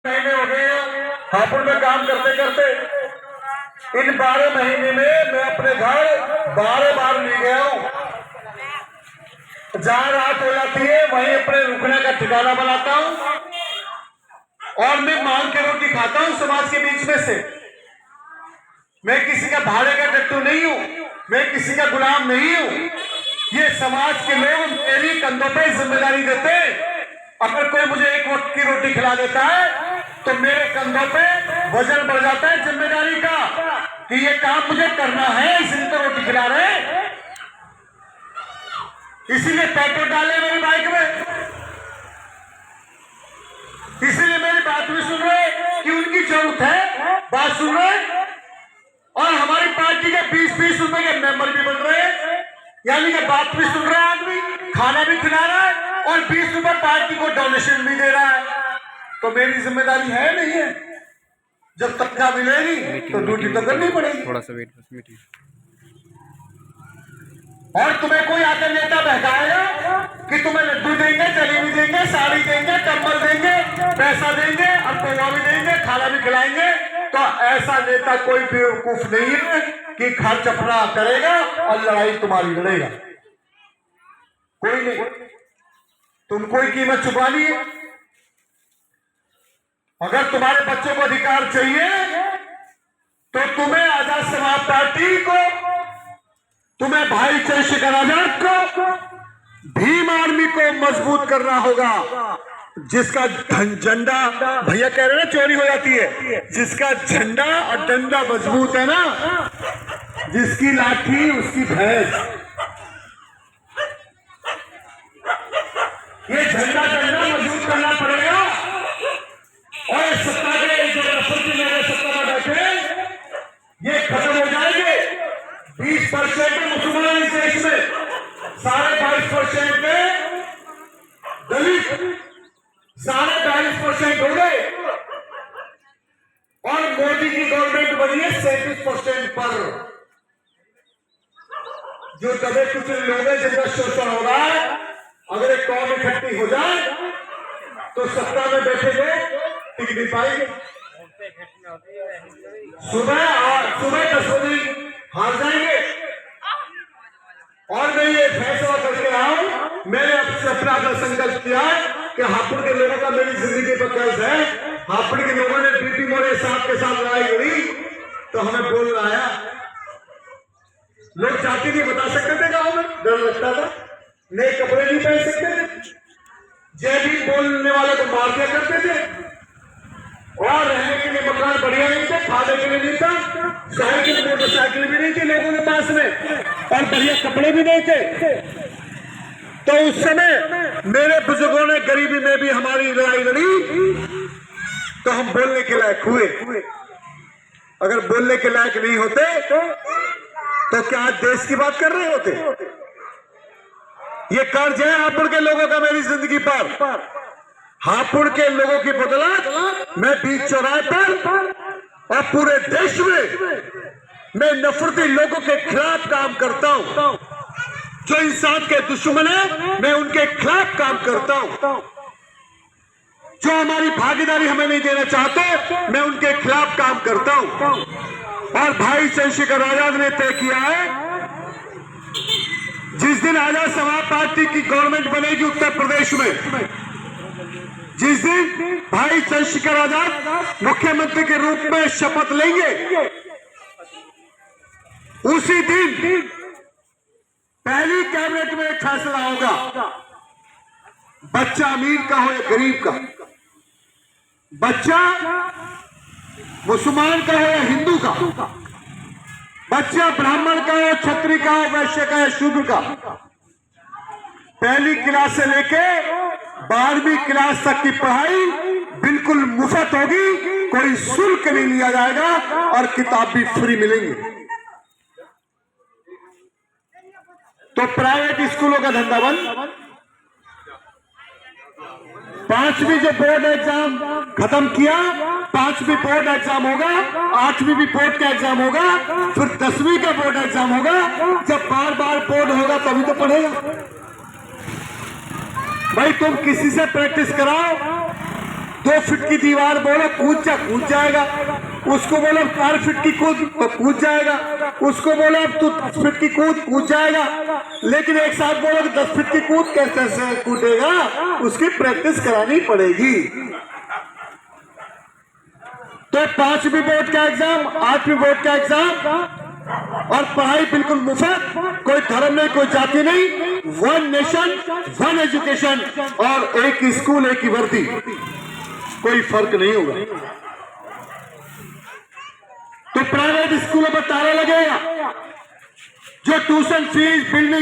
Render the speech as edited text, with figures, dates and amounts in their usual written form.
महीने हो गए हापुड़ में काम करते करते। इन 12 महीने में मैं अपने घर 12 बार ले गया हूं। जहां रात हो जाती है वहीं अपने रुकने का ठिकाना बनाता हूं और मैं मांग के रोटी खाता हूं समाज के बीच में से। मैं किसी का भाड़े का टट्टू नहीं हूं, मैं किसी का गुलाम नहीं हूं। ये समाज के लोग मेरी कंधों पे जिम्मेदारी देते। अगर कोई मुझे एक वक्त की रोटी खिला देता है तो मेरे कंधों पे वजन बढ़ जाता है जिम्मेदारी का कि ये काम मुझे करना है, इसलिए तो रोटी खिला रहे हैं। इसीलिए पेट्रोल डाले मेरी बाइक में, इसीलिए मेरी बात भी सुन रहे कि उनकी जरूरत है, बात सुन रहे। और हमारी पार्टी के 20-20 रुपए के मेंबर भी बन रहे हैं, यानी कि बात भी सुन रहा है आदमी, खाना भी खिला रहा है और 20 रुपए पार्टी को डोनेशन भी दे रहा है। तो मेरी जिम्मेदारी है नहीं है? जब तनख्वाह मिलेगी तो ड्यूटी तो करनी पड़ेगी। थोड़ा सा वेट बस मीटिंग। और तुम्हें कोई आकर नेता बहकाएगा कि तुम्हें लड्डू देंगे, जलेबी देंगे, साड़ी देंगे, कंबल देंगे, पैसा देंगे और पौवा भी देंगे, खाना भी खिलाएंगे। तो ऐसा नेता कोई बेवकूफ नहीं है कि खर्च अपना करेगा और लड़ाई तुम्हारी लड़ेगा। कोई नहीं। तुमको ही कीमत चुकानी है। अगर तुम्हारे बच्चों को अधिकार चाहिए तो तुम्हें आजाद समाज पार्टी को, तुम्हें भाई चंद्रशेखर आजाद को, भीम आर्मी को मजबूत करना होगा। जिसका झंडा, भैया कह रहे हैं ना चोरी हो जाती है, जिसका झंडा और डंडा मजबूत है ना, जिसकी लाठी उसकी भैंस। ये झंडा डंडा मजबूत करना पड़ेगा। और सत्ता के जो सत्ता में बैठे ये खत्म हो जाएंगे। 20% मुसलमान इस देश में, 22.5% में दलित, 22.5% हो गए और मोदी की गवर्नमेंट बनी है 37% पर। जो दबे कुछ लोग हैं जिनका शोषण हो रहा है, अगर एक कौम इकट्ठी हो जाए तो सत्ता में बैठे लोग टिक नहीं पाएंगे। सुबह 10 बजे हार जाएंगे। और मैं ये फैसला करके आया हूं, मैंने अपना संकल्प किया कि हापुड़ के लोगों का मेरी जिंदगी पर कर्ज है। हापुड़ के लोगों ने बीपी मोरे साहब के साथ लड़ाई लड़ी तो हमें बोलना आया। लोग जाति नहीं बता सकते थे गांव में, डर लगता था, नए कपड़े नहीं पहन सकते थे, जय भी बोलने वाले को मार दिया करते थे, और रहने के लिए मकान बढ़िया नहीं थे, खाने के लिए नहीं था, साइकिल मोटरसाइकिल भी नहीं थी लोगों के पास में, और बढ़िया कपड़े भी नहीं थे। तो उस समय मेरे बुजुर्गों ने गरीबी में भी हमारी लड़ाई लड़ी तो हम बोलने के लायक हुए। अगर बोलने के लायक नहीं होते तो क्या आज देश की बात कर रहे होते? ये कर्ज है हापुड़ के लोगों का मेरी जिंदगी पर। हापुड़ के लोगों की बदौलत मैं बीच चौराहे पर और पूरे देश में मैं नफरती लोगों के खिलाफ काम करता हूं। जो इंसान के दुश्मन है मैं उनके खिलाफ काम करता हूं। जो हमारी भागीदारी हमें नहीं देना चाहते मैं उनके खिलाफ काम करता हूं। और भाई चंद्रशेखर आजाद ने तय किया है, जिस दिन आजाद समाज पार्टी की गवर्नमेंट बनेगी उत्तर प्रदेश में, जिस दिन भाई चंद्रशेखर आजाद मुख्यमंत्री के रूप में शपथ लेंगे, उसी दिन पहली कैबिनेट में एक फैसला होगा। बच्चा अमीर का हो या गरीब का, बच्चा मुसलमान का हो या हिंदू का, बच्चा ब्राह्मण का हो, क्षत्रिय का हो, वैश्य का या शूद्र का, पहली क्लास से लेके 12वीं क्लास तक की पढ़ाई बिल्कुल मुफ्त होगी, कोई शुल्क नहीं लिया जाएगा और किताब भी फ्री मिलेंगी। तो प्राइवेट स्कूलों का धंधा बंद। 5वीं जो बोर्ड एग्जाम खत्म किया, 5वीं बोर्ड एग्जाम होगा, 8वीं भी बोर्ड का एग्जाम होगा, फिर 10वीं का बोर्ड एग्जाम होगा। जब बार बोर्ड होगा तभी तो पढ़ेगा। भाई तुम किसी से प्रैक्टिस कराओ, 2 फीट की दीवार बोलो कूद जाएगा। उसको बोलो 4 फीट की कूद जाएगा। उसको बोलो अब तू 10 फीट की कूद जाएगा। लेकिन एक साथ बोलो कि 10 फीट की कूद कैसे कूदेगा, उसकी प्रैक्टिस करानी पड़ेगी। तो 5वीं बोर्ड का एग्जाम, 8वीं बोर्ड का एग्जाम और पढ़ाई बिल्कुल मुफ्त, कोई धर्म नहीं, कोई जाति नहीं, 1 नेशन 1 एजुकेशन और एक स्कूल एक ही वर्दी, कोई फर्क नहीं होगा। तो प्राइवेट स्कूलों पर ताला लगेगा, जो ट्यूशन फीस बिल्डिंग